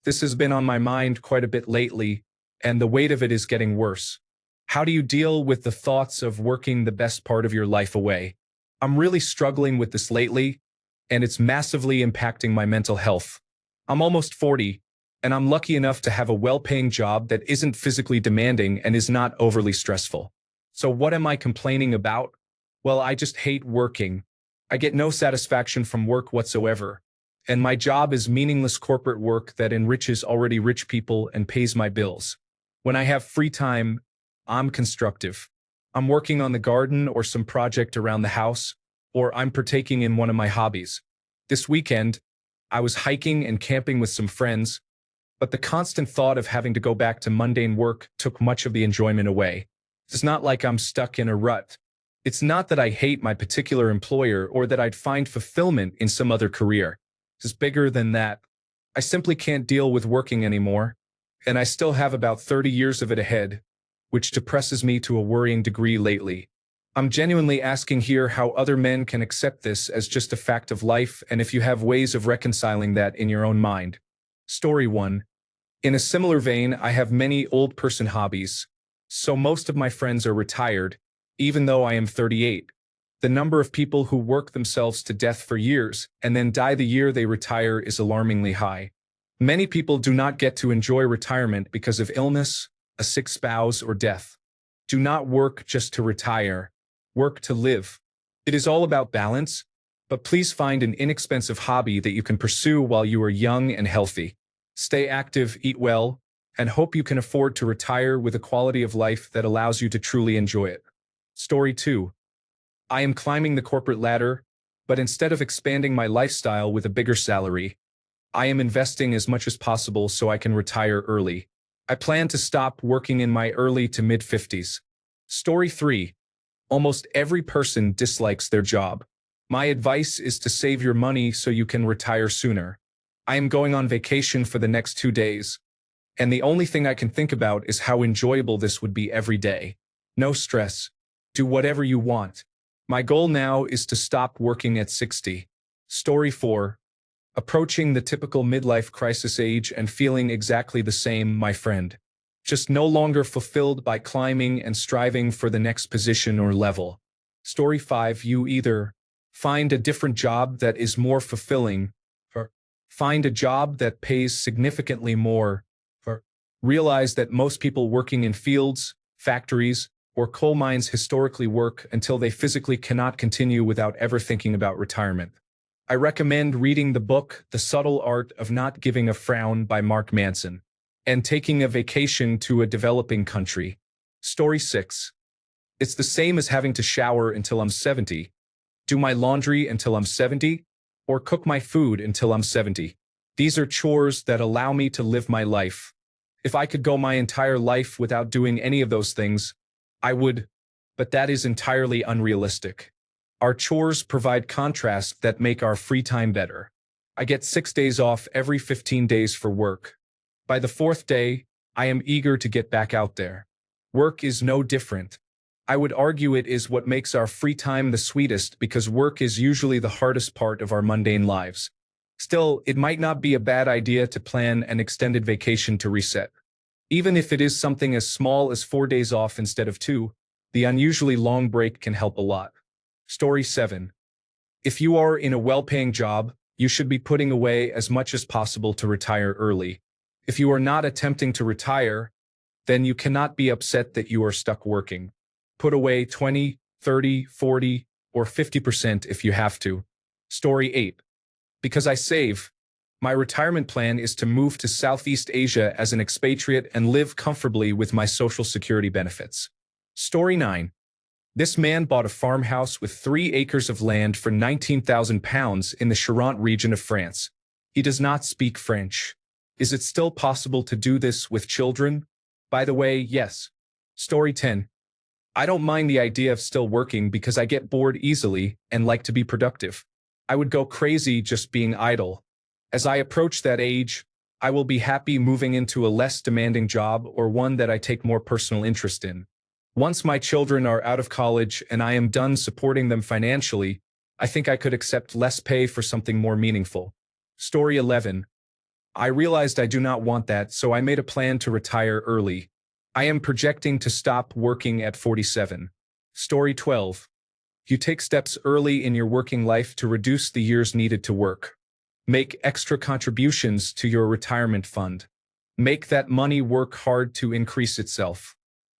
This has been on my mind quite a bit lately, and the weight of it is getting worse. How do you deal with the thoughts of working the best part of your life away? I'm really struggling with this lately, and it's massively impacting my mental health. I'm almost 40, and I'm lucky enough to have a well-paying job that isn't physically demanding and is not overly stressful. So what am I complaining about? Well, I just hate working. I get no satisfaction from work whatsoever, and my job is meaningless corporate work that enriches already rich people and pays my bills. When I have free time, I'm constructive. I'm working on the garden or some project around the house, or I'm partaking in one of my hobbies. This weekend, I was hiking and camping with some friends, but the constant thought of having to go back to mundane work took much of the enjoyment away. It's not like I'm stuck in a rut. It's not that I hate my particular employer or that I'd find fulfillment in some other career. It's bigger than that. I simply can't deal with working anymore, and I still have about 30 years of it ahead, which depresses me to a worrying degree lately. I'm genuinely asking here how other men can accept this as just a fact of life and if you have ways of reconciling that in your own mind. Story 1. In a similar vein, I have many old person hobbies, so most of my friends are retired, even though I am 38. The number of people who work themselves to death for years and then die the year they retire is alarmingly high. Many people do not get to enjoy retirement because of illness, a sick spouse, or death. Do not work just to retire. Work to live. It is all about balance, but please find an inexpensive hobby that you can pursue while you are young and healthy. Stay active, eat well, and hope you can afford to retire with a quality of life that allows you to truly enjoy it. Story 2. I am climbing the corporate ladder, but instead of expanding my lifestyle with a bigger salary, I am investing as much as possible so I can retire early. I plan to stop working in my early to mid-50s. Story 3. Almost every person dislikes their job. My advice is to save your money so you can retire sooner. I am going on vacation for the next 2 days, and the only thing I can think about is how enjoyable this would be every day. No stress. Do whatever you want. My goal now is to stop working at 60. Story 4. Approaching the typical midlife crisis age and feeling exactly the same, my friend. Just no longer fulfilled by climbing and striving for the next position or level. Story 5. You either find a different job that is more fulfilling, or find a job that pays significantly more, or realize that most people working in fields, factories, or coal mines historically work until they physically cannot continue without ever thinking about retirement. I recommend reading the book The Subtle Art of Not Giving a Frown by Mark Manson, and taking a vacation to a developing country. Story 6. It's the same as having to shower until I'm 70, do my laundry until I'm 70, or cook my food until I'm 70. These are chores that allow me to live my life. If I could go my entire life without doing any of those things, I would, but that is entirely unrealistic. Our chores provide contrast that make our free time better. I get 6 days off every 15 days for work. By the 4th day, I am eager to get back out there. Work is no different. I would argue it is what makes our free time the sweetest because work is usually the hardest part of our mundane lives. Still, it might not be a bad idea to plan an extended vacation to reset. Even if it is something as small as 4 days off instead of 2, the unusually long break can help a lot. Story 7. If you are in a well-paying job, you should be putting away as much as possible to retire early. If you are not attempting to retire, then you cannot be upset that you are stuck working. Put away 20, 30, 40, or 50% if you have to. Story 8. Because I save, my retirement plan is to move to Southeast Asia as an expatriate and live comfortably with my Social Security benefits. Story 9. This man bought a farmhouse with 3 acres of land for £19,000 in the Charente region of France. He does not speak French. Is it still possible to do this with children? By the way, yes. Story 10. I don't mind the idea of still working because I get bored easily and like to be productive. I would go crazy just being idle. As I approach that age, I will be happy moving into a less demanding job or one that I take more personal interest in. Once my children are out of college and I am done supporting them financially, I think I could accept less pay for something more meaningful. Story 11. I realized I do not want that, so I made a plan to retire early. I am projecting to stop working at 47. Story 12. You take steps early in your working life to reduce the years needed to work. Make extra contributions to your retirement fund. Make that money work hard to increase itself.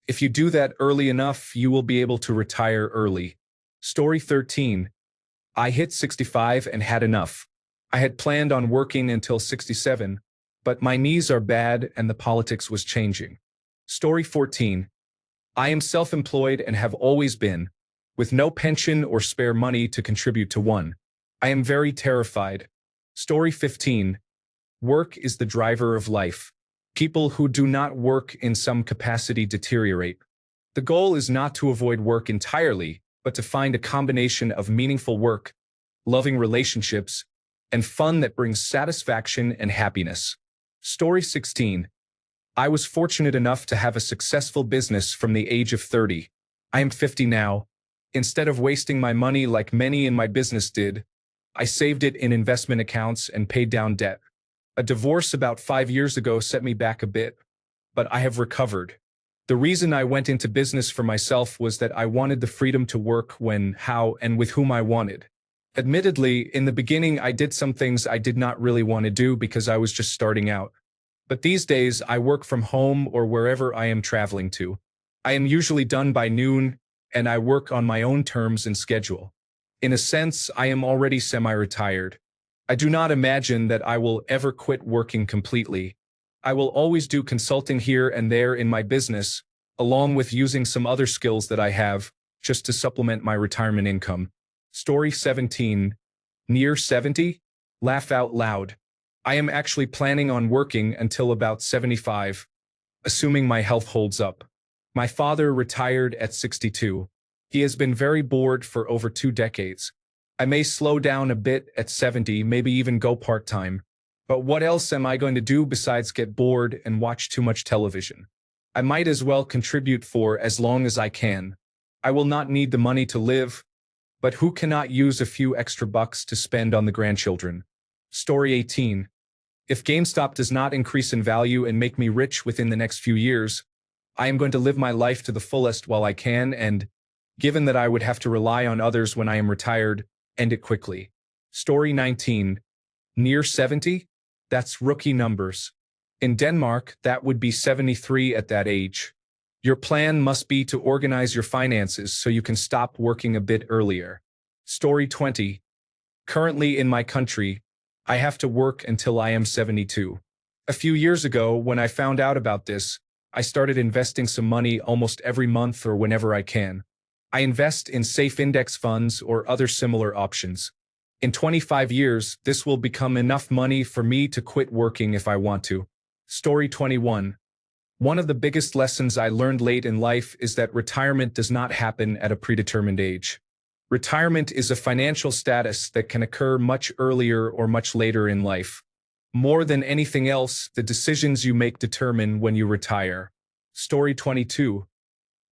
If you do that early enough, you will be able to retire early. Story 13. I hit 65 and had enough. I had planned on working until 67, but my knees are bad and the politics was changing. Story 14. I am self-employed and have always been, with no pension or spare money to contribute to one. I am very terrified. Story 15. Work is the driver of life. People who do not work in some capacity deteriorate. The goal is not to avoid work entirely, but to find a combination of meaningful work, loving relationships, and fun that brings satisfaction and happiness. Story 16. I was fortunate enough to have a successful business from the age of 30. I am 50 now. Instead of wasting my money like many in my business did, I saved it in investment accounts and paid down debt. A divorce about 5 years ago set me back a bit, but I have recovered. The reason I went into business for myself was that I wanted the freedom to work when, how, and with whom I wanted. Admittedly, in the beginning, I did some things I did not really want to do because I was just starting out. But these days, I work from home or wherever I am traveling to. I am usually done by noon, and I work on my own terms and schedule. In a sense, I am already semi-retired. I do not imagine that I will ever quit working completely. I will always do consulting here and there in my business, along with using some other skills that I have, just to supplement my retirement income. Story 17. Near 70? Laugh out loud. I am actually planning on working until about 75, assuming my health holds up. My father retired at 62. He has been very bored for over 2 decades. I may slow down a bit at 70, maybe even go part-time. But what else am I going to do besides get bored and watch too much television? I might as well contribute for as long as I can. I will not need the money to live, but who cannot use a few extra bucks to spend on the grandchildren? Story 18. If GameStop does not increase in value and make me rich within the next few years, I am going to live my life to the fullest while I can and, given that I would have to rely on others when I am retired, end it quickly. Story 19. Near 70? That's rookie numbers. In Denmark, that would be 73 at that age. Your plan must be to organize your finances so you can stop working a bit earlier. Story 20. Currently in my country, I have to work until I am 72. A few years ago, when I found out about this, I started investing some money almost every month or whenever I can. I invest in safe index funds or other similar options. In 25 years, this will become enough money for me to quit working if I want to. Story 21. One of the biggest lessons I learned late in life is that retirement does not happen at a predetermined age. Retirement is a financial status that can occur much earlier or much later in life. More than anything else, the decisions you make determine when you retire. Story 22.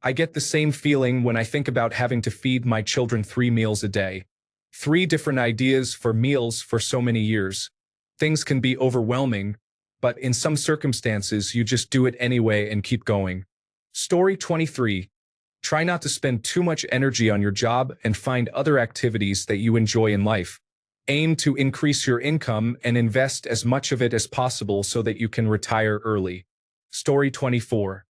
I get the same feeling when I think about having to feed my children 3 meals a day. 3 different ideas for meals for so many years. Things can be overwhelming, but in some circumstances you just do it anyway and keep going. Story 23. Try not to spend too much energy on your job and find other activities that you enjoy in life. Aim to increase your income and invest as much of it as possible so that you can retire early. Story 24.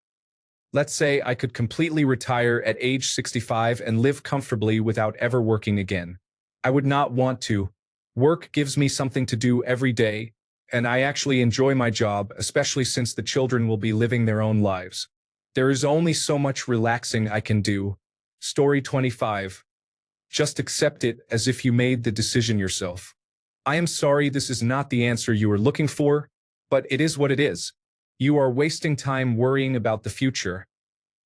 Let's say I could completely retire at age 65 and live comfortably without ever working again. I would not want to. Work gives me something to do every day, and I actually enjoy my job, especially since the children will be living their own lives. There is only so much relaxing I can do. Story 25. Just accept it as if you made the decision yourself. I am sorry this is not the answer you were looking for, but it is what it is. You are wasting time worrying about the future.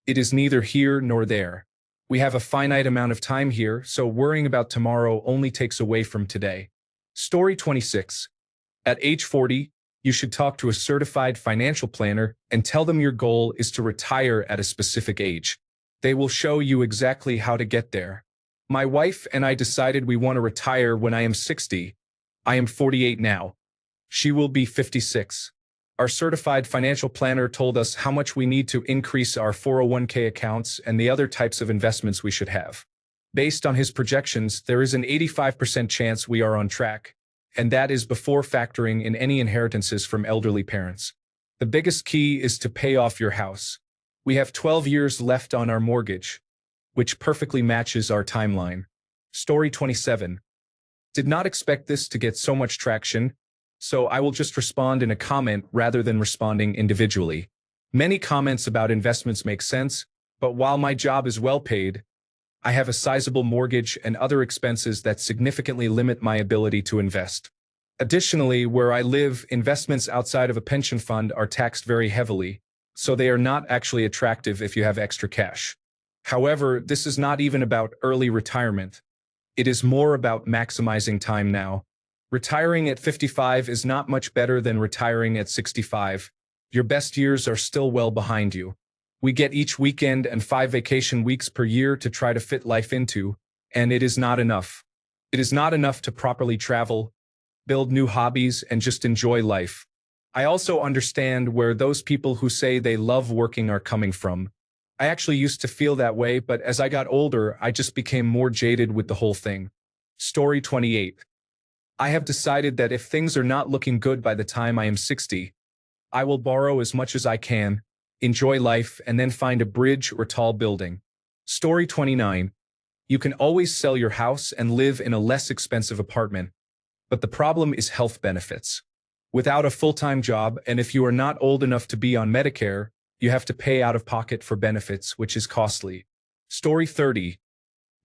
It is neither here nor there. We have a finite amount of time here, so worrying about tomorrow only takes away from today. Story 26. At age 40, you should talk to a certified financial planner and tell them your goal is to retire at a specific age. They will show you exactly how to get there. My wife and I decided we want to retire when I am 60. I am 48 now. She will be 56. Our certified financial planner told us how much we need to increase our 401k accounts and the other types of investments we should have. Based on his projections, there is an 85% chance we are on track, and that is before factoring in any inheritances from elderly parents. The biggest key is to pay off your house. We have 12 years left on our mortgage, which perfectly matches our timeline. Story 27. Did not expect this to get so much traction, so I will just respond in a comment rather than responding individually. Many comments about investments make sense, but while my job is well paid, I have a sizable mortgage and other expenses that significantly limit my ability to invest. Additionally, where I live, investments outside of a pension fund are taxed very heavily, so they are not actually attractive if you have extra cash. However, this is not even about early retirement. It is more about maximizing time now. Retiring at 55 is not much better than retiring at 65. Your best years are still well behind you. We get each weekend and 5 vacation weeks per year to try to fit life into, and it is not enough. It is not enough to properly travel, build new hobbies, and just enjoy life. I also understand where those people who say they love working are coming from. I actually used to feel that way, but as I got older, I just became more jaded with the whole thing. Story 28. I have decided that if things are not looking good by the time I am 60, I will borrow as much as I can, enjoy life, and then find a bridge or tall building. Story 29. You can always sell your house and live in a less expensive apartment, but the problem is health benefits. Without a full-time job, and if you are not old enough to be on Medicare, you have to pay out of pocket for benefits, which is costly. Story 30.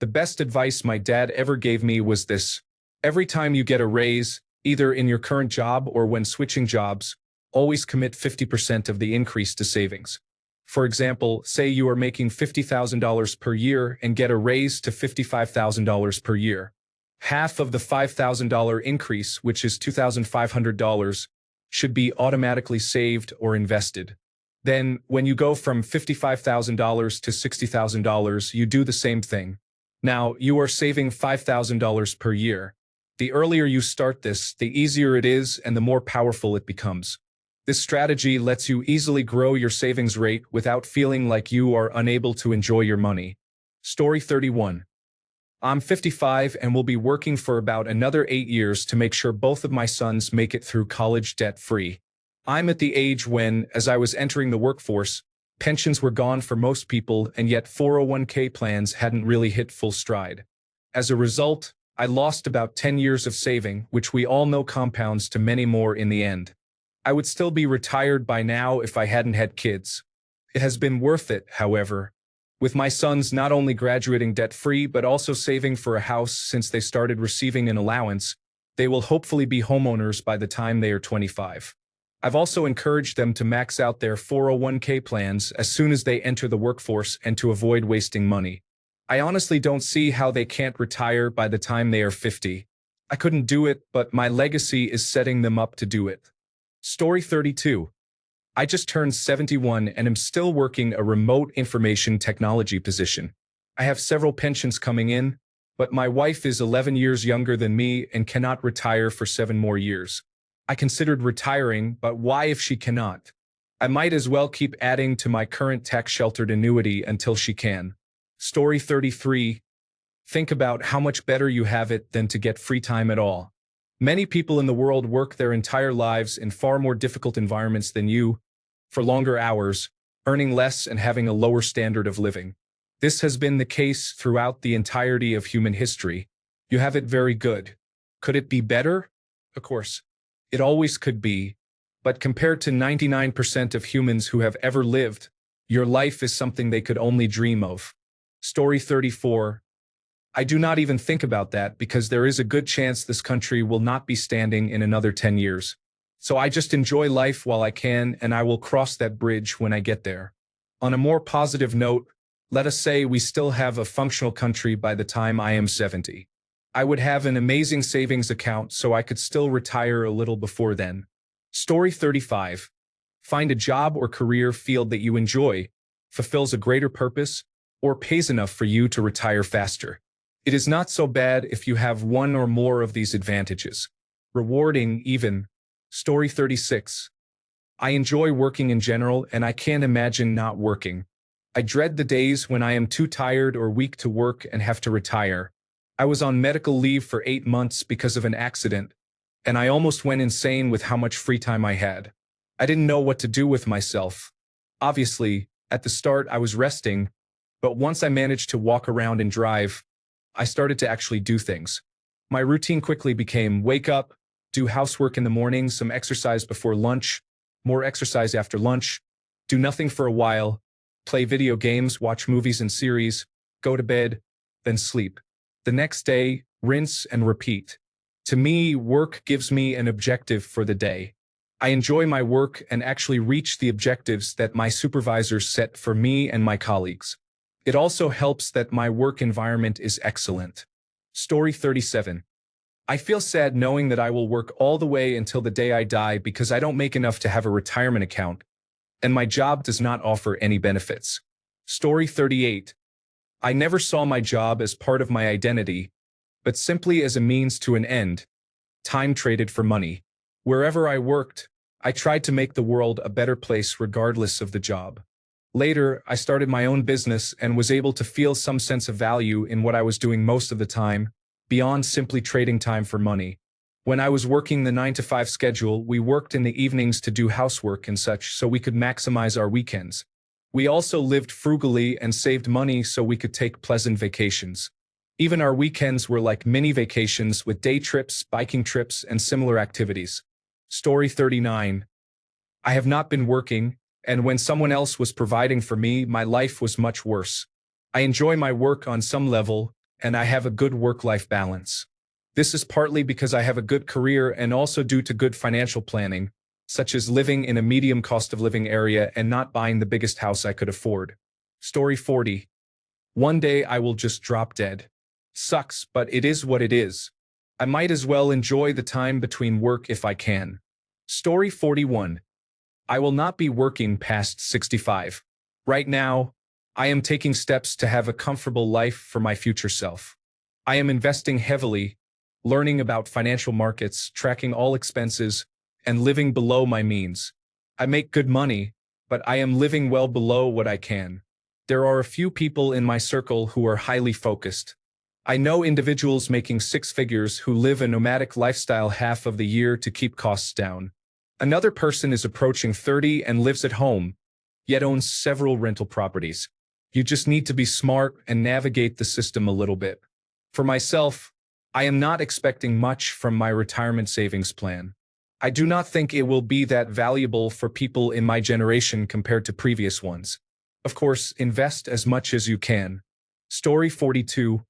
The best advice my dad ever gave me was this: every time you get a raise, either in your current job or when switching jobs, always commit 50% of the increase to savings. For example, say you are making $50,000 per year and get a raise to $55,000 per year. Half of the $5,000 increase, which is $2,500, should be automatically saved or invested. Then, when you go from $55,000 to $60,000, you do the same thing. Now, you are saving $5,000 per year. The earlier you start this, the easier it is and the more powerful it becomes. This strategy lets you easily grow your savings rate without feeling like you are unable to enjoy your money. Story 31. I'm 55 and will be working for about another 8 years to make sure both of my sons make it through college debt-free. I'm at the age when, as I was entering the workforce, pensions were gone for most people, and yet 401k plans hadn't really hit full stride. As a result, I lost about 10 years of saving, which we all know compounds to many more in the end. I would still be retired by now if I hadn't had kids. It has been worth it, however, with my sons not only graduating debt-free but also saving for a house since they started receiving an allowance. They will hopefully be homeowners by the time they are 25. I've also encouraged them to max out their 401k plans as soon as they enter the workforce and to avoid wasting money. I honestly don't see how they can't retire by the time they are 50. I couldn't do it, but my legacy is setting them up to do it. Story 32. I just turned 71 and am still working a remote information technology position. I have several pensions coming in, but my wife is 11 years younger than me and cannot retire for 7 more years. I considered retiring, but why if she cannot? I might as well keep adding to my current tax-sheltered annuity until she can. Story 33. Think about how much better you have it than to get free time at all. Many people in the world work their entire lives in far more difficult environments than you, for longer hours, earning less and having a lower standard of living. This has been the case throughout the entirety of human history. You have it very good. Could it be better? Of course. It always could be. But compared to 99% of humans who have ever lived, your life is something they could only dream of. Story 34. I do not even think about that because there is a good chance this country will not be standing in another 10 years. So I just enjoy life while I can, and I will cross that bridge when I get there. On a more positive note, let us say we still have a functional country by the time I am 70. I would have an amazing savings account so I could still retire a little before then. Story 35. Find a job or career field that you enjoy, fulfills a greater purpose, or pays enough for you to retire faster. It is not so bad if you have one or more of these advantages. Rewarding, even. Story 36. I enjoy working in general, and I can't imagine not working. I dread the days when I am too tired or weak to work and have to retire. I was on medical leave for 8 months because of an accident, and I almost went insane with how much free time I had. I didn't know what to do with myself. Obviously, at the start I was resting, but once I managed to walk around and drive, I started to actually do things. My routine quickly became wake up, do housework in the morning, some exercise before lunch, more exercise after lunch, do nothing for a while, play video games, watch movies and series, go to bed, then sleep. The next day, rinse and repeat. To me, work gives me an objective for the day. I enjoy my work and actually reach the objectives that my supervisors set for me and my colleagues. It also helps that my work environment is excellent. Story 37. I feel sad knowing that I will work all the way until the day I die because I don't make enough to have a retirement account, and my job does not offer any benefits. Story 38. I never saw my job as part of my identity, but simply as a means to an end, time traded for money. Wherever I worked, I tried to make the world a better place regardless of the job. Later, I started my own business and was able to feel some sense of value in what I was doing most of the time, beyond simply trading time for money. When I was working the 9-to-5 schedule, we worked in the evenings to do housework and such so we could maximize our weekends. We also lived frugally and saved money so we could take pleasant vacations. Even our weekends were like mini vacations with day trips, biking trips, and similar activities. Story 39. I have not been working, and when someone else was providing for me, my life was much worse. I enjoy my work on some level, and I have a good work-life balance. This is partly because I have a good career and also due to good financial planning, such as living in a medium cost of living area and not buying the biggest house I could afford. Story 40. One day I will just drop dead. Sucks, but it is what it is. I might as well enjoy the time between work if I can. Story 41. I will not be working past 65. Right now, I am taking steps to have a comfortable life for my future self. I am investing heavily, learning about financial markets, tracking all expenses, and living below my means. I make good money, but I am living well below what I can. There are a few people in my circle who are highly focused. I know individuals making six figures who live a nomadic lifestyle half of the year to keep costs down. Another person is approaching 30 and lives at home, yet owns several rental properties. You just need to be smart and navigate the system a little bit. For myself, I am not expecting much from my retirement savings plan. I do not think it will be that valuable for people in my generation compared to previous ones. Of course, invest as much as you can. Story 42.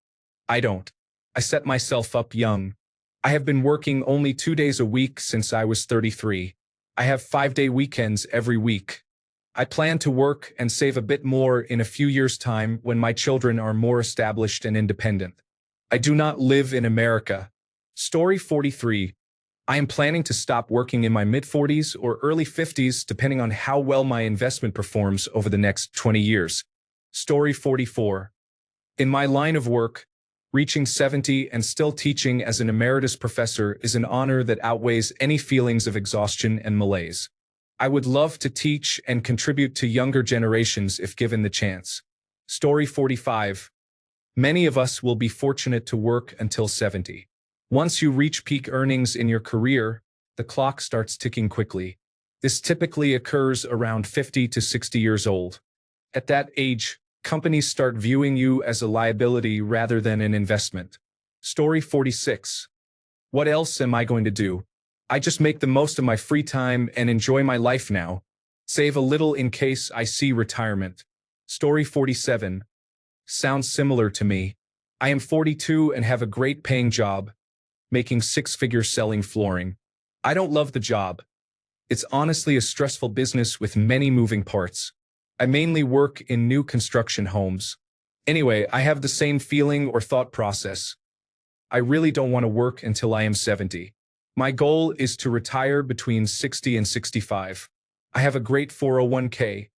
I don't. I set myself up young. I have been working only 2 days a week since I was 33. I have 5-day weekends every week. I plan to work and save a bit more in a few years' time when my children are more established and independent. I do not live in America. Story 43. I am planning to stop working in my mid-40s or early 50s depending on how well my investment performs over the next 20 years. Story 44. In my line of work, reaching 70 and still teaching as an emeritus professor is an honor that outweighs any feelings of exhaustion and malaise. I would love to teach and contribute to younger generations if given the chance. Story 45. Many of us will be fortunate to work until 70. Once you reach peak earnings in your career, the clock starts ticking quickly. This typically occurs around 50 to 60 years old. At that age, companies start viewing you as a liability rather than an investment. Story 46. What else am I going to do? I just make the most of my free time and enjoy my life now. Save a little in case I see retirement. Story 47. Sounds similar to me. I am 42 and have a great paying job, making 6 figures selling flooring. I don't love the job. It's honestly a stressful business with many moving parts. I mainly work in new construction homes. Anyway, I have the same feeling or thought process. I really don't want to work until I am 70. My goal is to retire between 60 and 65. I have a great 401k,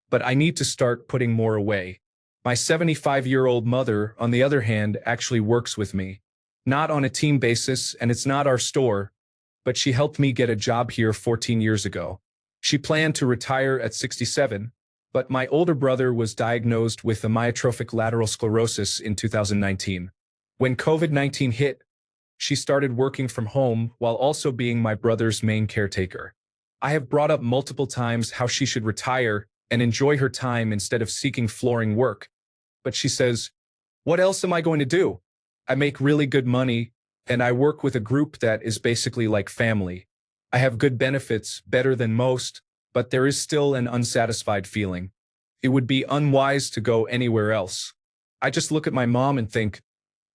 but I need to start putting more away. My 75-year-old mother, on the other hand, actually works with me. Not on a team basis, and it's not our store, but she helped me get a job here 14 years ago. She planned to retire at 67, but my older brother was diagnosed with amyotrophic lateral sclerosis in 2019. When COVID-19 hit, she started working from home while also being my brother's main caretaker. I have brought up multiple times how she should retire and enjoy her time instead of seeking flooring work. But she says, "What else am I going to do? I make really good money, and I work with a group that is basically like family. I have good benefits, better than most, but there is still an unsatisfied feeling. It would be unwise to go anywhere else." I just look at my mom and think,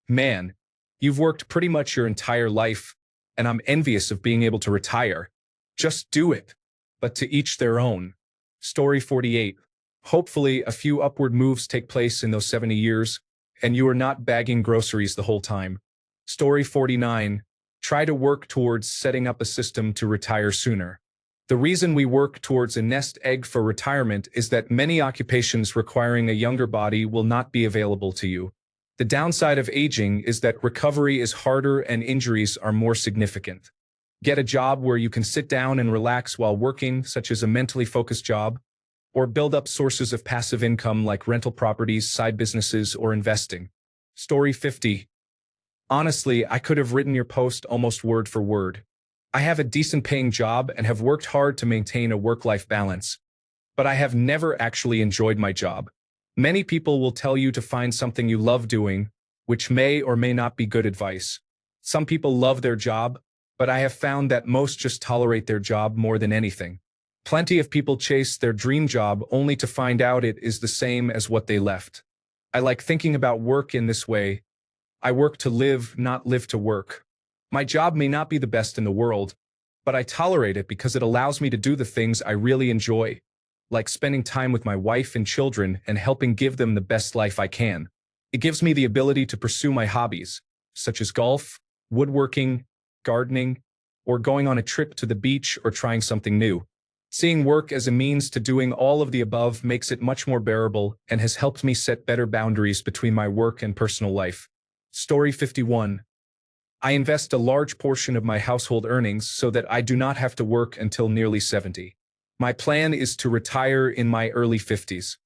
man, you've worked pretty much your entire life, and I'm envious of being able to retire. Just do it. But to each their own. Story 48. Hopefully, a few upward moves take place in those 70 years, and you are not bagging groceries the whole time. Story 49. Try to work towards setting up a system to retire sooner. The reason we work towards a nest egg for retirement is that many occupations requiring a younger body will not be available to you. The downside of aging is that recovery is harder and injuries are more significant. Get a job where you can sit down and relax while working, such as a mentally focused job, or build up sources of passive income like rental properties, side businesses, or investing. Story 50. Honestly, I could have written your post almost word for word. I have a decent paying job and have worked hard to maintain a work-life balance, but I have never actually enjoyed my job. Many people will tell you to find something you love doing, which may or may not be good advice. Some people love their job, but I have found that most just tolerate their job more than anything. Plenty of people chase their dream job only to find out it is the same as what they left. I like thinking about work in this way. I work to live, not live to work. My job may not be the best in the world, but I tolerate it because it allows me to do the things I really enjoy, like spending time with my wife and children and helping give them the best life I can. It gives me the ability to pursue my hobbies, such as golf, woodworking, gardening, or going on a trip to the beach or trying something new. Seeing work as a means to doing all of the above makes it much more bearable and has helped me set better boundaries between my work and personal life. Story 51. I invest a large portion of my household earnings so that I do not have to work until nearly 70. My plan is to retire in my early 50s.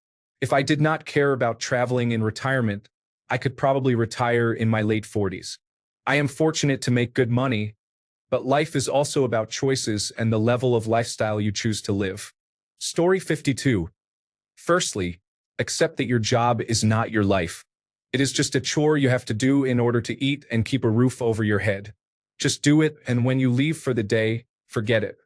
If I did not care about traveling in retirement, I could probably retire in my late 40s. I am fortunate to make good money, but life is also about choices and the level of lifestyle you choose to live. Story 52. Firstly, accept that your job is not your life. It is just a chore you have to do in order to eat and keep a roof over your head. Just do it, and when you leave for the day, forget it.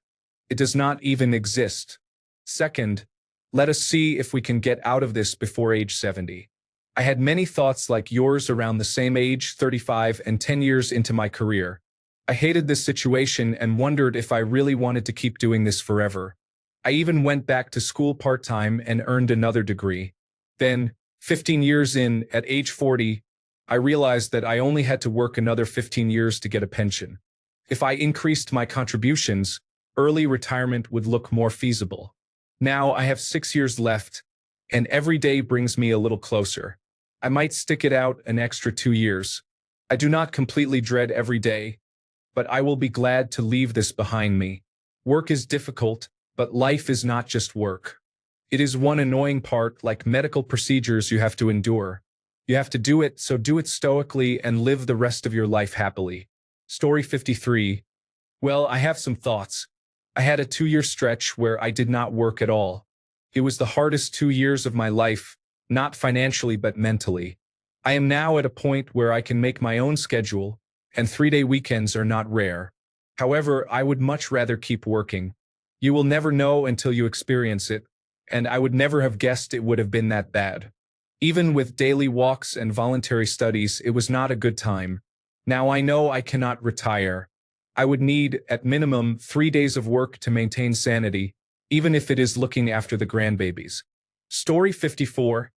It does not even exist. Second, let us see if we can get out of this before age 70. I had many thoughts like yours around the same age, 35, and 10 years into my career. I hated this situation and wondered if I really wanted to keep doing this forever. I even went back to school part-time and earned another degree. Then, 15 years in, at age 40, I realized that I only had to work another 15 years to get a pension. If I increased my contributions, early retirement would look more feasible. Now I have 6 years left, and every day brings me a little closer. I might stick it out an extra 2 years. I do not completely dread every day, but I will be glad to leave this behind me. Work is difficult, but life is not just work. It is one annoying part, like medical procedures you have to endure. You have to do it, so do it stoically and live the rest of your life happily. Story 53. Well, I have some thoughts. I had a 2-year stretch where I did not work at all. It was the hardest 2 years of my life, not financially but mentally. I am now at a point where I can make my own schedule, and 3-day weekends are not rare. However, I would much rather keep working. You will never know until you experience it, and I would never have guessed it would have been that bad. Even with daily walks and voluntary studies, it was not a good time. Now I know I cannot retire. I would need, at minimum, 3 days of work to maintain sanity, even if it is looking after the grandbabies. Story 54.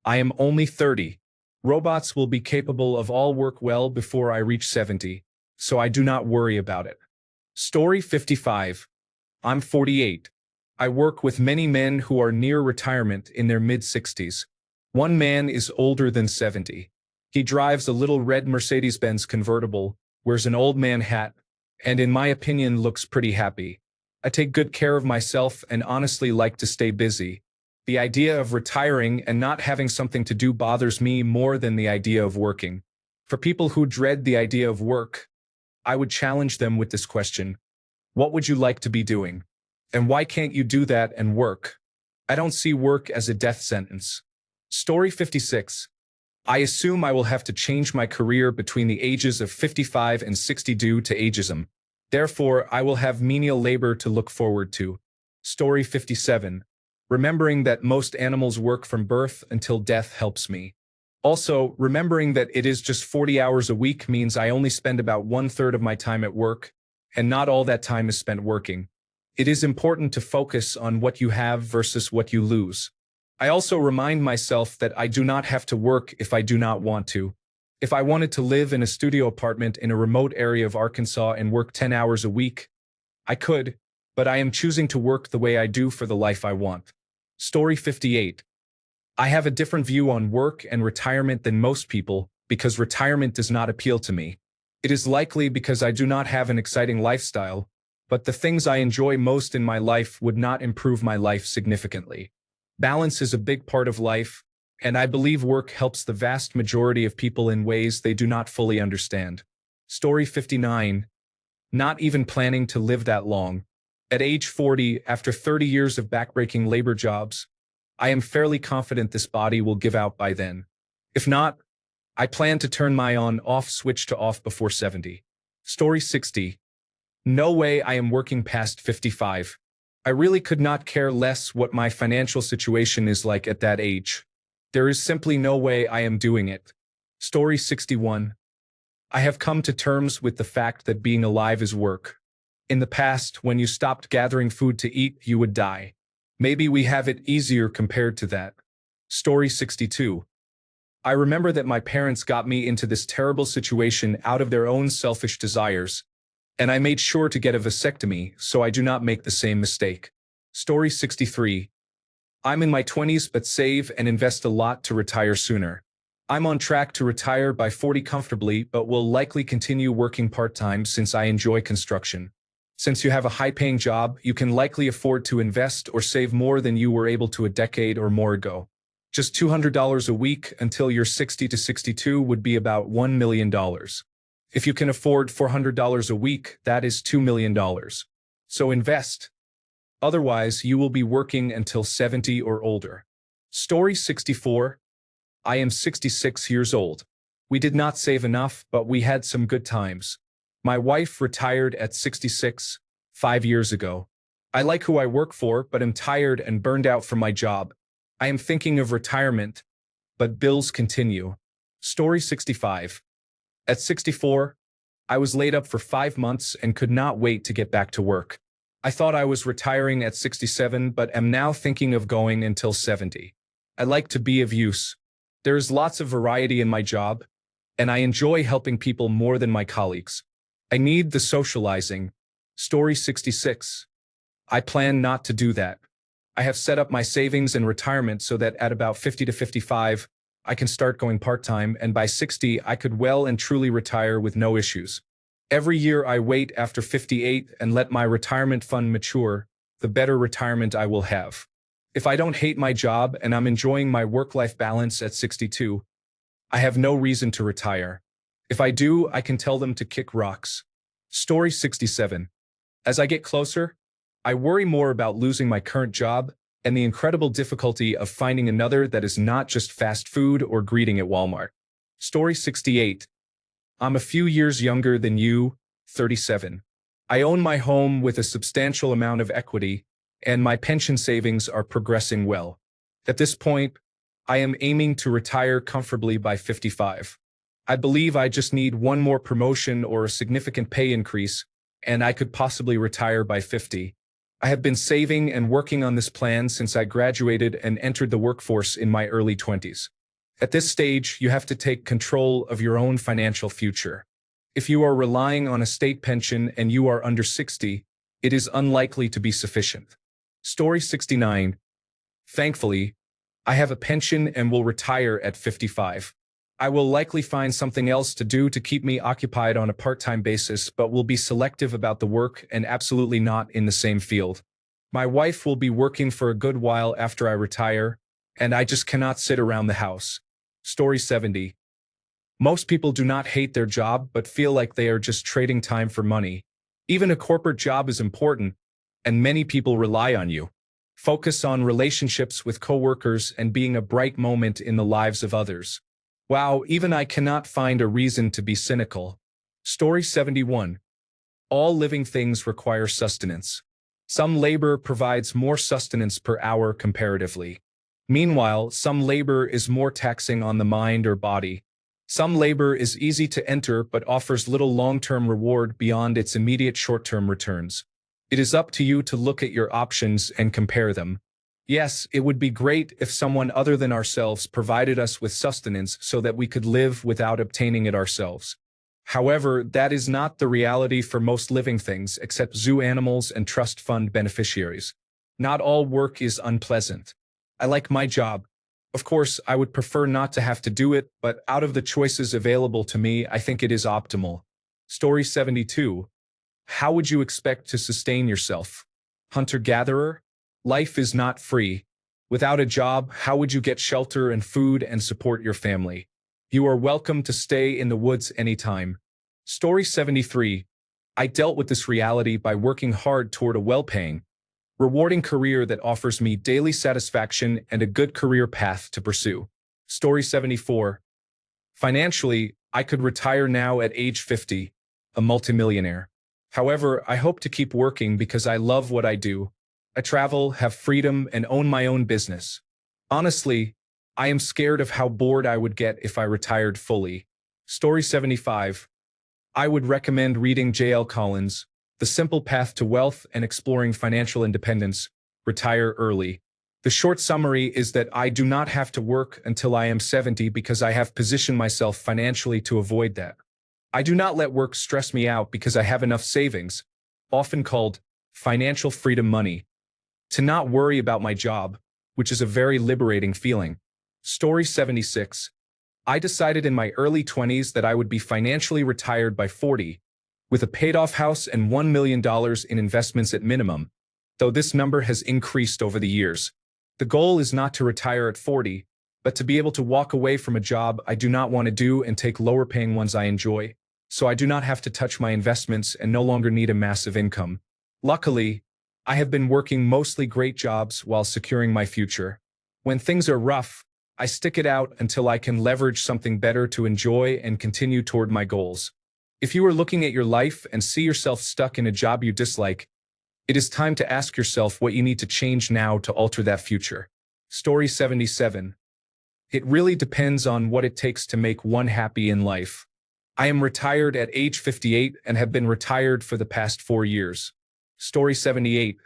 I am only 30. Robots will be capable of all work well before I reach 70, so I do not worry about it. Story 55. I'm 48. I work with many men who are near retirement in their mid-60s. One man is older than 70. He drives a little red Mercedes-Benz convertible, wears an old man hat, and in my opinion looks pretty happy. I take good care of myself and honestly like to stay busy. The idea of retiring and not having something to do bothers me more than the idea of working. For people who dread the idea of work, I would challenge them with this question. What would you like to be doing? And why can't you do that and work? I don't see work as a death sentence. Story 56. I assume I will have to change my career between the ages of 55 and 60 due to ageism. Therefore, I will have menial labor to look forward to. Story 57. Remembering that most animals work from birth until death helps me. Also, remembering that it is just 40 hours a week means I only spend about 1/3 of my time at work, and not all that time is spent working. It is important to focus on what you have versus what you lose. I also remind myself that I do not have to work if I do not want to. If I wanted to live in a studio apartment in a remote area of Arkansas and work 10 hours a week, I could, but I am choosing to work the way I do for the life I want. Story 58. I have a different view on work and retirement than most people because retirement does not appeal to me. It is likely because I do not have an exciting lifestyle, but the things I enjoy most in my life would not improve my life significantly. Balance is a big part of life, and I believe work helps the vast majority of people in ways they do not fully understand. Story 59. Not even planning to live that long. At age 40, after 30 years of backbreaking labor jobs, I am fairly confident this body will give out by then. If not, I plan to turn my on-off switch to off before 70. Story 60. No way I am working past 55. I really could not care less what my financial situation is like at that age. There is simply no way I am doing it. Story 61. I have come to terms with the fact that being alive is work. In the past, when you stopped gathering food to eat, you would die. Maybe we have it easier compared to that. Story 62. I remember that my parents got me into this terrible situation out of their own selfish desires, and I made sure to get a vasectomy so I do not make the same mistake. Story 63. I'm in my 20s but save and invest a lot to retire sooner. I'm on track to retire by 40 comfortably but will likely continue working part-time since I enjoy construction. Since you have a high-paying job, you can likely afford to invest or save more than you were able to a decade or more ago. Just $200 a week until you're 60 to 62 would be about $1 million. If you can afford $400 a week, that is $2 million. So invest. Otherwise, you will be working until 70 or older. Story 64. I am 66 years old. We did not save enough, but we had some good times. My wife retired at 66, 5 years ago. I like who I work for, but am tired and burned out from my job. I am thinking of retirement, but bills continue. Story 65. At 64, I was laid up for 5 months and could not wait to get back to work. I thought I was retiring at 67, but am now thinking of going until 70. I like to be of use. There is lots of variety in my job, and I enjoy helping people more than my colleagues. I need the socializing. Story 66. I plan not to do that. I have set up my savings and retirement so that at about 50 to 55, I can start going part-time, and by 60, I could well and truly retire with no issues. Every year I wait after 58 and let my retirement fund mature, the better retirement I will have. If I don't hate my job and I'm enjoying my work-life balance at 62, I have no reason to retire. If I do, I can tell them to kick rocks. Story 67. As I get closer, I worry more about losing my current job and the incredible difficulty of finding another that is not just fast food or greeting at Walmart. Story 68. I'm a few years younger than you, 37. I own my home with a substantial amount of equity, and my pension savings are progressing well. At this point, I am aiming to retire comfortably by 55. I believe I just need one more promotion or a significant pay increase, and I could possibly retire by 50. I have been saving and working on this plan since I graduated and entered the workforce in my early 20s. At this stage, you have to take control of your own financial future. If you are relying on a state pension and you are under 60, it is unlikely to be sufficient. Story 69. Thankfully, I have a pension and will retire at 55. I will likely find something else to do to keep me occupied on a part-time basis, but will be selective about the work and absolutely not in the same field. My wife will be working for a good while after I retire, and I just cannot sit around the house. Story 70. Most people do not hate their job but feel like they are just trading time for money. Even a corporate job is important, and many people rely on you. Focus on relationships with coworkers and being a bright moment in the lives of others. Wow, even I cannot find a reason to be cynical. Story 71. All living things require sustenance. Some labor provides more sustenance per hour comparatively. Meanwhile, some labor is more taxing on the mind or body. Some labor is easy to enter but offers little long-term reward beyond its immediate short-term returns. It is up to you to look at your options and compare them. Yes, it would be great if someone other than ourselves provided us with sustenance so that we could live without obtaining it ourselves. However, that is not the reality for most living things except zoo animals and trust fund beneficiaries. Not all work is unpleasant. I like my job. Of course, I would prefer not to have to do it, but out of the choices available to me, I think it is optimal. Story 72. How would you expect to sustain yourself? Hunter-gatherer? Life is not free. Without a job, how would you get shelter and food and support your family? You are welcome to stay in the woods anytime. Story 73. I dealt with this reality by working hard toward a well-paying, rewarding career that offers me daily satisfaction and a good career path to pursue. Story 74. Financially, I could retire now at age 50, a multimillionaire. However, I hope to keep working because I love what I do. I travel, have freedom, and own my own business. Honestly, I am scared of how bored I would get if I retired fully. Story 75. I would recommend reading J.L. Collins' The Simple Path to Wealth and Exploring Financial Independence. Retire early. The short summary is that I do not have to work until I am 70 because I have positioned myself financially to avoid that. I do not let work stress me out because I have enough savings, often called financial freedom money, to not worry about my job, which is a very liberating feeling. Story 76. I decided in my early 20s that I would be financially retired by 40, with a paid-off house and $1 million in investments at minimum, though this number has increased over the years. The goal is not to retire at 40, but to be able to walk away from a job I do not want to do and take lower-paying ones I enjoy, so I do not have to touch my investments and no longer need a massive income. Luckily, I have been working mostly great jobs while securing my future. When things are rough, I stick it out until I can leverage something better to enjoy and continue toward my goals. If you are looking at your life and see yourself stuck in a job you dislike, it is time to ask yourself what you need to change now to alter that future. Story 77. It really depends on what it takes to make one happy in life. I am retired at age 58 and have been retired for the past 4 years. Story 78.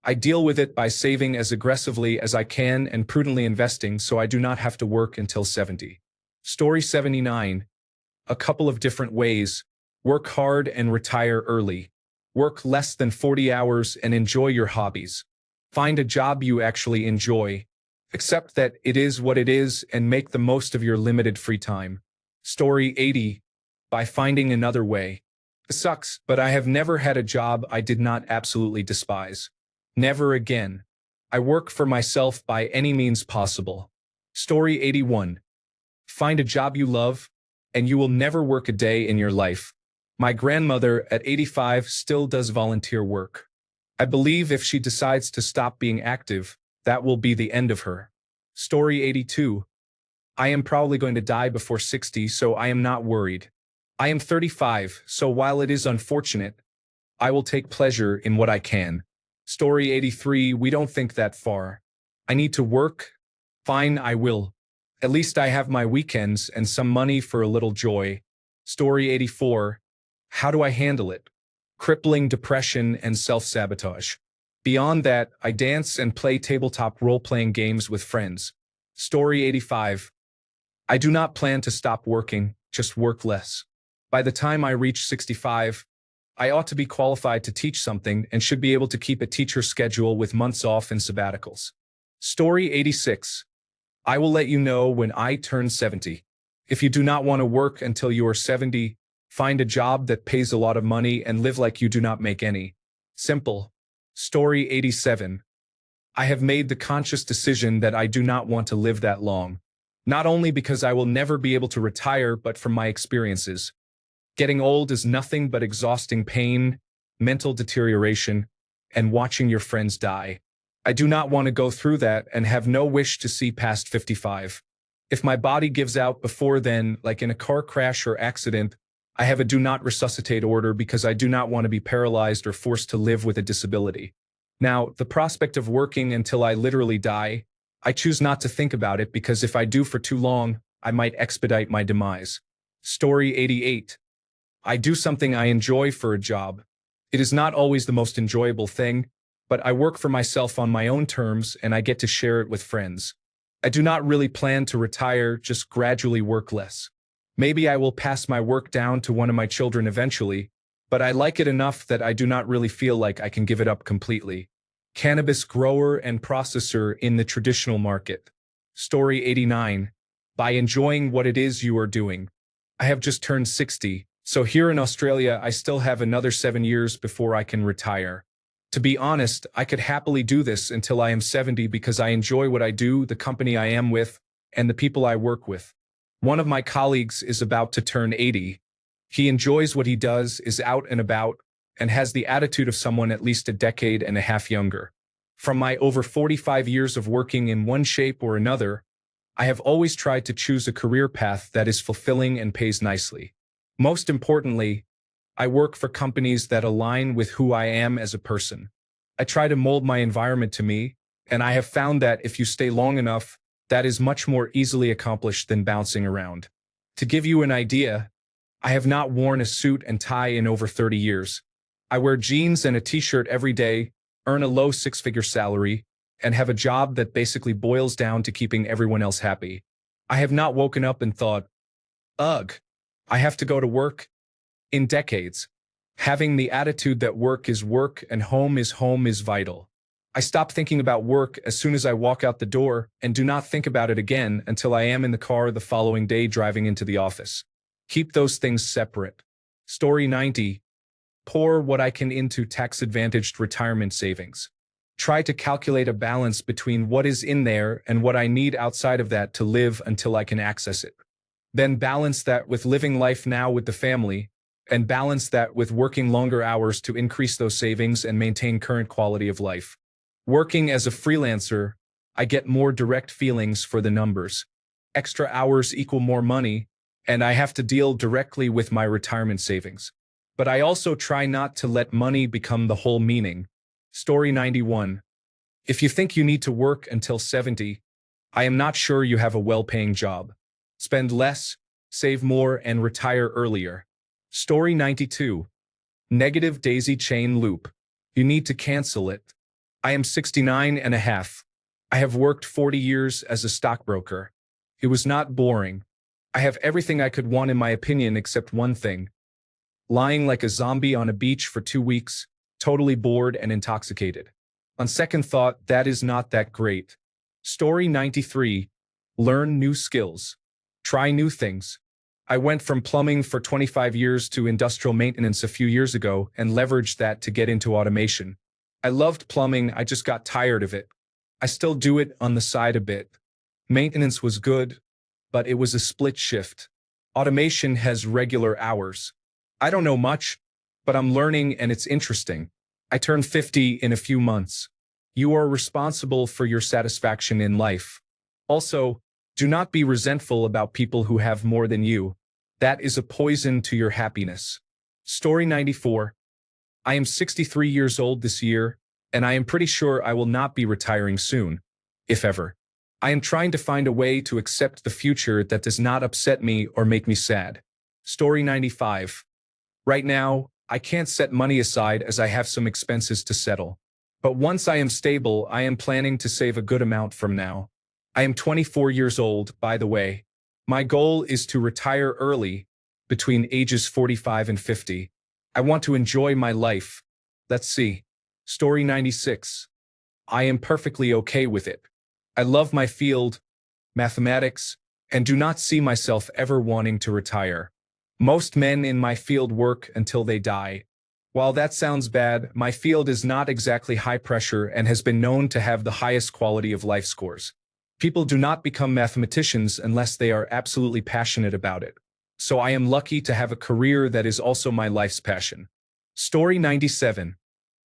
I deal with it by saving as aggressively as I can and prudently investing so I do not have to work until 70. Story 79. A couple of different ways. Work hard and retire early. Work less than 40 hours and enjoy your hobbies. Find a job you actually enjoy. Accept that it is what it is and make the most of your limited free time. Story 80. By finding another way. It sucks, but I have never had a job I did not absolutely despise. Never again. I work for myself by any means possible. Story 81. Find a job you love, and you will never work a day in your life. My grandmother, at 85, still does volunteer work. I believe if she decides to stop being active, that will be the end of her. Story 82. I am probably going to die before 60, so I am not worried. I am 35, so while it is unfortunate, I will take pleasure in what I can. Story 83. We don't think that far. I need to work? Fine, I will. At least I have my weekends and some money for a little joy. Story 84. How do I handle it? Crippling depression and self-sabotage. Beyond that, I dance and play tabletop role-playing games with friends. Story 85. I do not plan to stop working, just work less. By the time I reach 65, I ought to be qualified to teach something and should be able to keep a teacher's schedule with months off and sabbaticals. Story 86. I will let you know when I turn 70. If you do not want to work until you are 70, find a job that pays a lot of money and live like you do not make any. Simple. Story 87. I have made the conscious decision that I do not want to live that long. Not only because I will never be able to retire, but from my experiences. Getting old is nothing but exhausting pain, mental deterioration, and watching your friends die. I do not want to go through that and have no wish to see past 55. If my body gives out before then, like in a car crash or accident, I have a do not resuscitate order because I do not want to be paralyzed or forced to live with a disability. Now, the prospect of working until I literally die, I choose not to think about it because if I do for too long, I might expedite my demise. Story 88. I do something I enjoy for a job. It is not always the most enjoyable thing, but I work for myself on my own terms and I get to share it with friends. I do not really plan to retire, just gradually work less. Maybe I will pass my work down to one of my children eventually, but I like it enough that I do not really feel like I can give it up completely. Cannabis grower and processor in the traditional market. Story 89. By enjoying what it is you are doing. I have just turned 60, so here in Australia I still have another 7 years before I can retire. To be honest, I could happily do this until I am 70 because I enjoy what I do, the company I am with, and the people I work with. One of my colleagues is about to turn 80. He enjoys what he does, is out and about, and has the attitude of someone at least a decade and a half younger. From my over 45 years of working in one shape or another, I have always tried to choose a career path that is fulfilling and pays nicely. Most importantly, I work for companies that align with who I am as a person. I try to mold my environment to me, and I have found that if you stay long enough, that is much more easily accomplished than bouncing around. To give you an idea, I have not worn a suit and tie in over 30 years. I wear jeans and a t-shirt every day, earn a low six-figure salary, and have a job that basically boils down to keeping everyone else happy. I have not woken up and thought, ugh, I have to go to work. In decades, having the attitude that work and home is vital. I stop thinking about work as soon as I walk out the door and do not think about it again until I am in the car the following day driving into the office. Keep those things separate. Story 90. Pour what I can into tax-advantaged retirement savings. Try to calculate a balance between what is in there and what I need outside of that to live until I can access it. Then balance that with living life now with the family, and balance that with working longer hours to increase those savings and maintain current quality of life. Working as a freelancer, I get more direct feelings for the numbers. Extra hours equal more money, and I have to deal directly with my retirement savings. But I also try not to let money become the whole meaning. Story 91. If you think you need to work until 70, I am not sure you have a well-paying job. Spend less, save more, and retire earlier. Story 92. Negative daisy chain loop. You need to cancel it. I am 69 and a half. I have worked 40 years as a stockbroker. It was not boring. I have everything I could want in my opinion except one thing. Lying like a zombie on a beach for 2 weeks, totally bored and intoxicated. On second thought, that is not that great. Story 93. Learn new skills. Try new things. I went from plumbing for 25 years to industrial maintenance a few years ago and leveraged that to get into automation. I loved plumbing, I just got tired of it. I still do it on the side a bit. Maintenance was good, but it was a split shift. Automation has regular hours. I don't know much, but I'm learning and it's interesting. I turn 50 in a few months. You are responsible for your satisfaction in life. Also, do not be resentful about people who have more than you. That is a poison to your happiness. Story 94. I am 63 years old this year, and I am pretty sure I will not be retiring soon, if ever. I am trying to find a way to accept the future that does not upset me or make me sad. Story 95. Right now, I can't set money aside as I have some expenses to settle. But once I am stable, I am planning to save a good amount from now. I am 24 years old, by the way. My goal is to retire early, between ages 45 and 50. I want to enjoy my life. Let's see. Story 96. I am perfectly okay with it. I love my field, mathematics, and do not see myself ever wanting to retire. Most men in my field work until they die. While that sounds bad, my field is not exactly high pressure and has been known to have the highest quality of life scores. People do not become mathematicians unless they are absolutely passionate about it. So I am lucky to have a career that is also my life's passion. Story 97.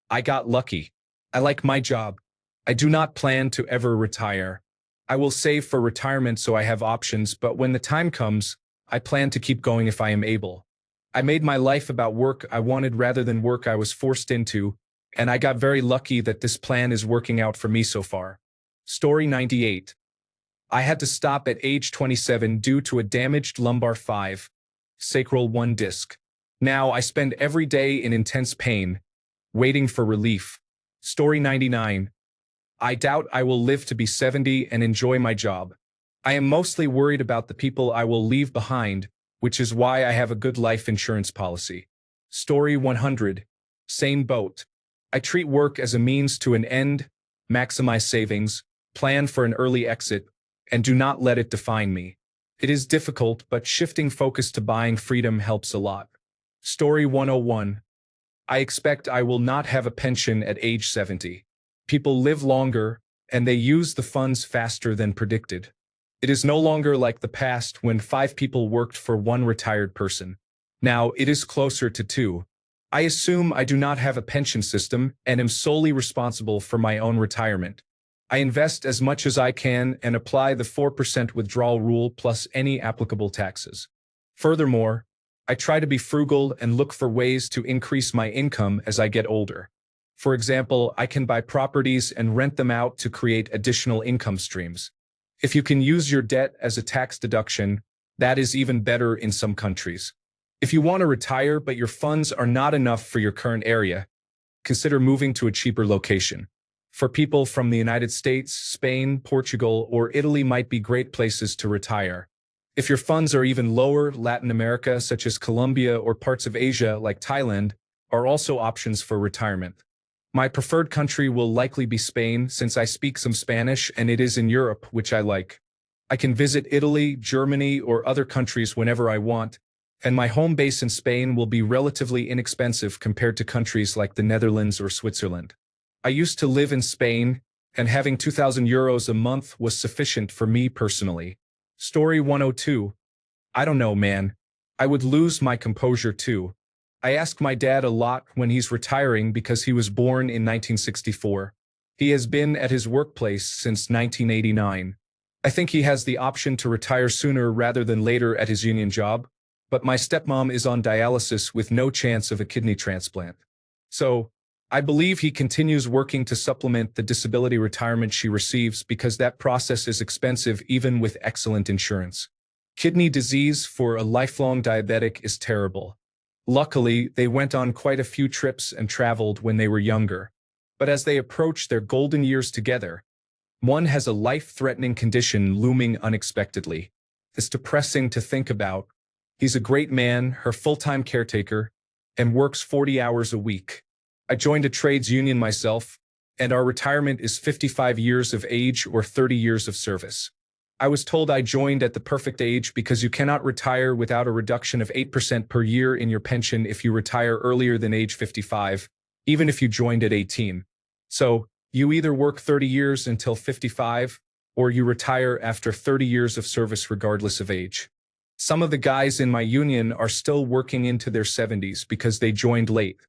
I got lucky. I like my job. I do not plan to ever retire. I will save for retirement so I have options, but when the time comes, I plan to keep going if I am able. I made my life about work I wanted rather than work I was forced into, and I got very lucky that this plan is working out for me so far. Story 98. I had to stop at age 27 due to a damaged lumbar 5, sacral 1 disc. Now I spend every day in intense pain, waiting for relief. Story 99. I doubt I will live to be 70 and enjoy my job. I am mostly worried about the people I will leave behind, which is why I have a good life insurance policy. Story 100. Same boat. I treat work as a means to an end, maximize savings, plan for an early exit, and do not let it define me. It is difficult, but shifting focus to buying freedom helps a lot. Story 101. I expect I will not have a pension at age 70. People live longer, and they use the funds faster than predicted. It is no longer like the past when 5 people worked for 1 retired person. Now it is closer to 2. I assume I do not have a pension system and am solely responsible for my own retirement. I invest as much as I can and apply the 4% withdrawal rule plus any applicable taxes. Furthermore, I try to be frugal and look for ways to increase my income as I get older. For example, I can buy properties and rent them out to create additional income streams. If you can use your debt as a tax deduction, that is even better in some countries. If you want to retire but your funds are not enough for your current area, consider moving to a cheaper location. For people from the United States, Spain, Portugal, or Italy might be great places to retire. If your funds are even lower, Latin America, such as Colombia, or parts of Asia, like Thailand, are also options for retirement. My preferred country will likely be Spain, since I speak some Spanish and it is in Europe, which I like. I can visit Italy, Germany, or other countries whenever I want, and my home base in Spain will be relatively inexpensive compared to countries like the Netherlands or Switzerland. I used to live in Spain, and having €2,000 a month was sufficient for me personally. Story 102. I don't know, man. I would lose my composure too. I ask my dad a lot when he's retiring because he was born in 1964. He has been at his workplace since 1989. I think he has the option to retire sooner rather than later at his union job, but my stepmom is on dialysis with no chance of a kidney transplant. So, I believe he continues working to supplement the disability retirement she receives because that process is expensive even with excellent insurance. Kidney disease for a lifelong diabetic is terrible. Luckily, they went on quite a few trips and traveled when they were younger. But as they approach their golden years together, one has a life-threatening condition looming unexpectedly. It's depressing to think about. He's a great man, her full-time caretaker, and works 40 hours a week. I joined a trades union myself, and our retirement is 55 years of age or 30 years of service. I was told I joined at the perfect age because you cannot retire without a reduction of 8% per year in your pension if you retire earlier than age 55, even if you joined at 18. So, you either work 30 years until 55, or you retire after 30 years of service regardless of age. Some of the guys in my union are still working into their 70s because they joined late.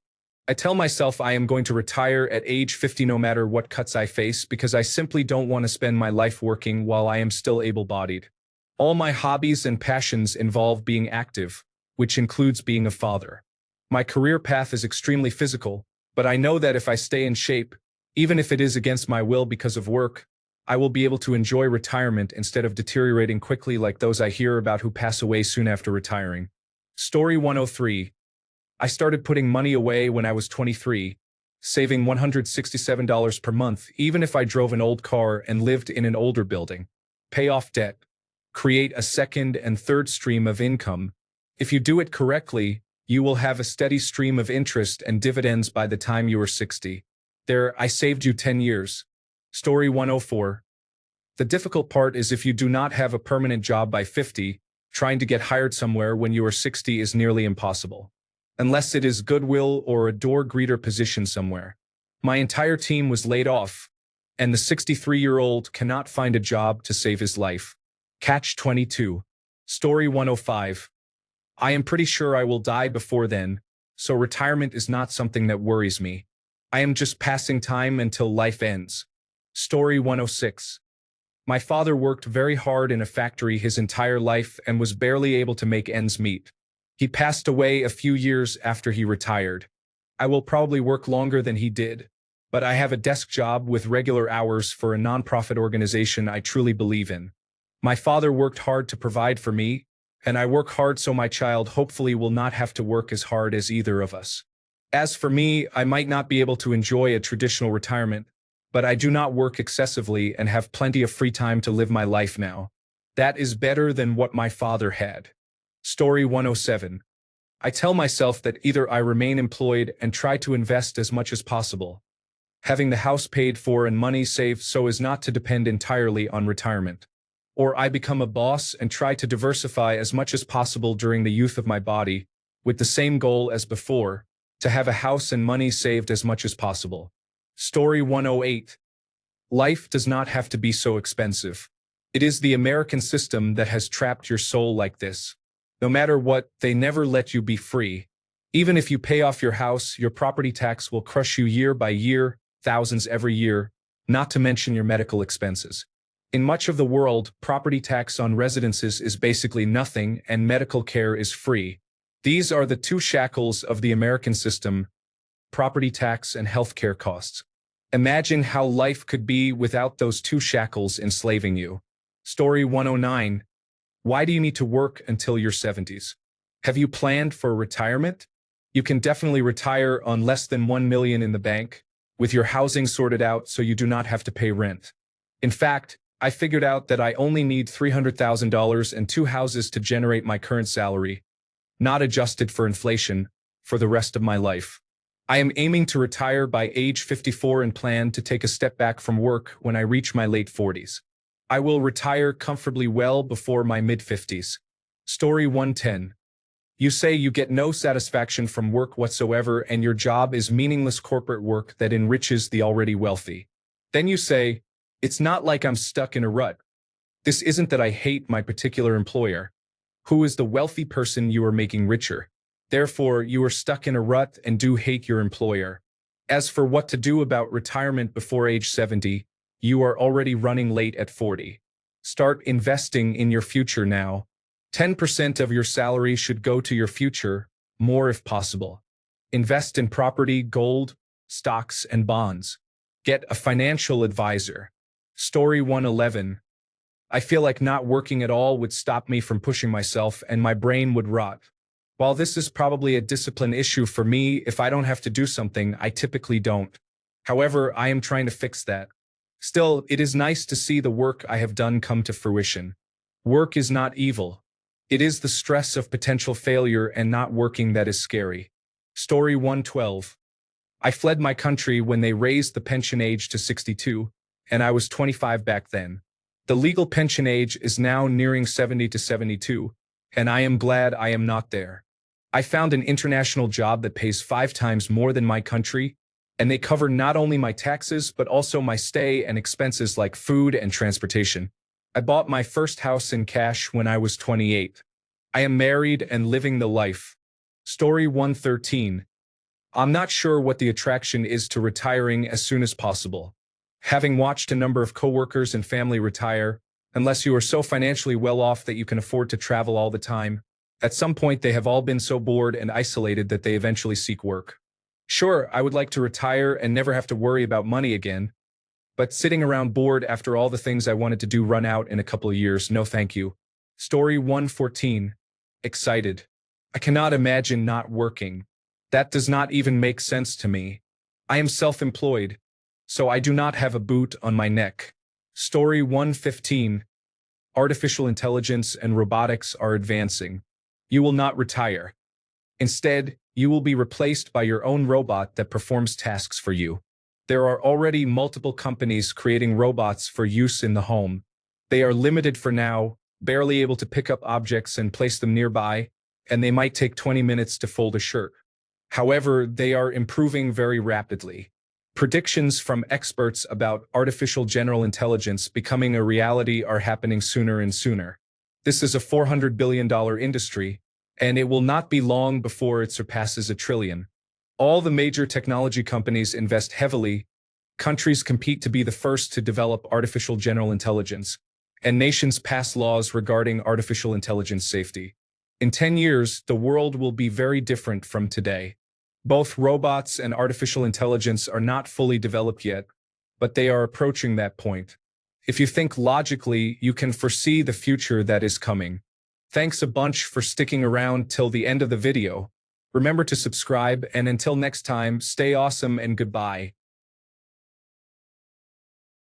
I tell myself I am going to retire at age 50 no matter what cuts I face because I simply don't want to spend my life working while I am still able-bodied. All my hobbies and passions involve being active, which includes being a father. My career path is extremely physical, but I know that if I stay in shape, even if it is against my will because of work, I will be able to enjoy retirement instead of deteriorating quickly like those I hear about who pass away soon after retiring. Story 103. I started putting money away when I was 23, saving $167 per month even if I drove an old car and lived in an older building. Pay off debt. Create a second and third stream of income. If you do it correctly, you will have a steady stream of interest and dividends by the time you are 60. There, I saved you 10 years. Story 104. The difficult part is if you do not have a permanent job by 50, trying to get hired somewhere when you are 60 is nearly impossible. Unless it is Goodwill or a door greeter position somewhere. My entire team was laid off, and the 63-year-old cannot find a job to save his life. Catch 22. Story 105. I am pretty sure I will die before then, so retirement is not something that worries me. I am just passing time until life ends. Story 106. My father worked very hard in a factory his entire life and was barely able to make ends meet. He passed away a few years after he retired. I will probably work longer than he did, but I have a desk job with regular hours for a nonprofit organization I truly believe in. My father worked hard to provide for me, and I work hard so my child hopefully will not have to work as hard as either of us. As for me, I might not be able to enjoy a traditional retirement, but I do not work excessively and have plenty of free time to live my life now. That is better than what my father had. Story 107. I tell myself that either I remain employed and try to invest as much as possible, having the house paid for and money saved so as not to depend entirely on retirement, or I become a boss and try to diversify as much as possible during the youth of my body, with the same goal as before, to have a house and money saved as much as possible. Story 108. Life does not have to be so expensive. It is the American system that has trapped your soul like this. No matter what, they never let you be free. Even if you pay off your house, your property tax will crush you year by year, thousands every year, not to mention your medical expenses. In much of the world, property tax on residences is basically nothing and medical care is free. These are the two shackles of the American system: property tax and healthcare costs. Imagine how life could be without those two shackles enslaving you. Story 109. Why do you need to work until your 70s? Have you planned for retirement? You can definitely retire on less than $1 million in the bank, with your housing sorted out so you do not have to pay rent. In fact, I figured out that I only need $300,000 and 2 houses to generate my current salary, not adjusted for inflation, for the rest of my life. I am aiming to retire by age 54 and plan to take a step back from work when I reach my late 40s. I will retire comfortably well before my mid-50s. Story 110. You say you get no satisfaction from work whatsoever and your job is meaningless corporate work that enriches the already wealthy. Then you say, it's not like I'm stuck in a rut. This isn't that I hate my particular employer. Who is the wealthy person you are making richer? Therefore, you are stuck in a rut and do hate your employer. As for what to do about retirement before age 70, you are already running late at 40. Start investing in your future now. 10% of your salary should go to your future, more if possible. Invest in property, gold, stocks, and bonds. Get a financial advisor. Story 111. I feel like not working at all would stop me from pushing myself and my brain would rot. While this is probably a discipline issue for me, if I don't have to do something, I typically don't. However, I am trying to fix that. Still, it is nice to see the work I have done come to fruition. Work is not evil. It is the stress of potential failure and not working that is scary. Story 112. I fled my country when they raised the pension age to 62, and I was 25 back then. The legal pension age is now nearing 70 to 72, and I am glad I am not there. I found an international job that pays 5 times more than my country, and they cover not only my taxes but also my stay and expenses like food and transportation. I bought my first house in cash when I was 28. I am married and living the life. Story 113. I'm not sure what the attraction is to retiring as soon as possible. Having watched a number of coworkers and family retire, unless you are so financially well off that you can afford to travel all the time, at some point they have all been so bored and isolated that they eventually seek work. Sure, I would like to retire and never have to worry about money again, but sitting around bored after all the things I wanted to do run out in a couple of years, no thank you. Story 114. Excited. I cannot imagine not working. That does not even make sense to me. I am self-employed, so I do not have a boot on my neck. Story 115. Artificial intelligence and robotics are advancing. You will not retire. Instead, you will be replaced by your own robot that performs tasks for you. There are already multiple companies creating robots for use in the home, They are limited for now, barely able to pick up objects and place them nearby, and they might take 20 minutes to fold a shirt. However, they are improving very rapidly. Predictions from experts about artificial general intelligence becoming a reality are happening sooner and sooner. This is a $400 billion industry, and it will not be long before it surpasses $1 trillion. All the major technology companies invest heavily, countries compete to be the first to develop artificial general intelligence, and nations pass laws regarding artificial intelligence safety. In 10 years, the world will be very different from today. Both robots and artificial intelligence are not fully developed yet, but they are approaching that point. If you think logically, you can foresee the future that is coming. Thanks a bunch for sticking around till the end of the video. Remember to subscribe, and until next time, stay awesome and goodbye.